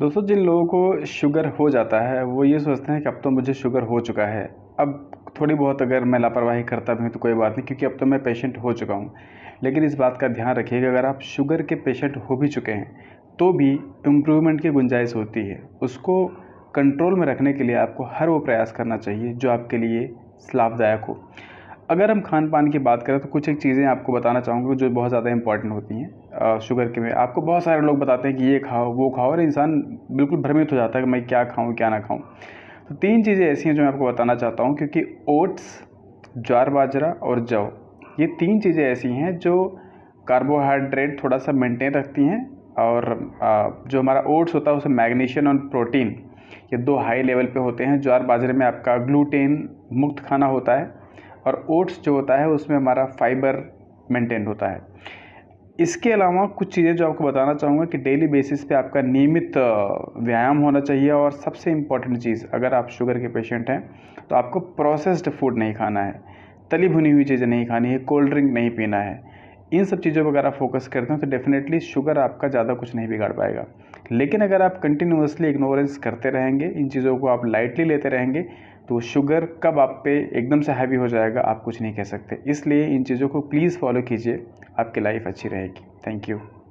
दोस्तों, जिन लोगों को शुगर हो जाता है वो ये सोचते हैं कि अब तो मुझे शुगर हो चुका है। अब थोड़ी बहुत अगर मैं लापरवाही करता भी हूँ तो कोई बात नहीं, क्योंकि अब तो मैं पेशेंट हो चुका हूँ। लेकिन इस बात का ध्यान रखिएगा, अगर आप शुगर के पेशेंट हो भी चुके हैं तो भी इम्प्रूवमेंट की गुंजाइश होती है। उसको कंट्रोल में रखने के लिए आपको हर वो प्रयास करना चाहिए जो आपके लिए लाभदायक हो। अगर हम खान-पान की बात करें तो कुछ एक चीज़ें आपको बताना चाहूँगा जो बहुत ज़्यादा इम्पॉर्टेंट होती हैं शुगर के में। आपको बहुत सारे लोग बताते हैं कि ये खाओ, वो खाओ, और इंसान बिल्कुल भ्रमित हो जाता है कि मैं क्या खाऊँ, क्या ना खाऊँ। तो 3 चीज़ें ऐसी हैं जो मैं आपको बताना चाहता हूँ, क्योंकि ओट्स, ज्वार बाजरा और जौ, ये 3 चीज़ें ऐसी हैं जो कार्बोहाइड्रेट थोड़ा-सा मेंटेन रखती हैं, और जो हमारा ओट्स होता है उसमें मैग्नीशियम और प्रोटीन, ये 2 हाई लेवल पे होते हैं। ज्वार बाजरे में आपका ग्लूटेन मुक्त खाना होता है, और ओट्स जो होता है उसमें हमारा फाइबर मेंटेन होता है। इसके अलावा कुछ चीज़ें जो आपको बताना चाहूँगा कि डेली बेसिस पे आपका नियमित व्यायाम होना चाहिए, और सबसे इम्पॉर्टेंट चीज़, अगर आप शुगर के पेशेंट हैं तो आपको प्रोसेस्ड फूड नहीं खाना है, तली भुनी हुई चीज़ें नहीं खानी है, कोल्ड ड्रिंक नहीं पीना है। इन सब चीज़ों पर अगर आप फोकस करते हैं तो डेफिनेटली शुगर आपका ज़्यादा कुछ नहीं बिगाड़ पाएगा। लेकिन अगर आप कंटिन्यूअसली इग्नोरेंस करते रहेंगे, इन चीज़ों को आप लाइटली लेते रहेंगे, तो शुगर कब आप पे एकदम से हैवी हो जाएगा आप कुछ नहीं कह सकते। इसलिए इन चीज़ों को प्लीज़ फॉलो कीजिए, आपकी लाइफ अच्छी रहेगी। Thank you.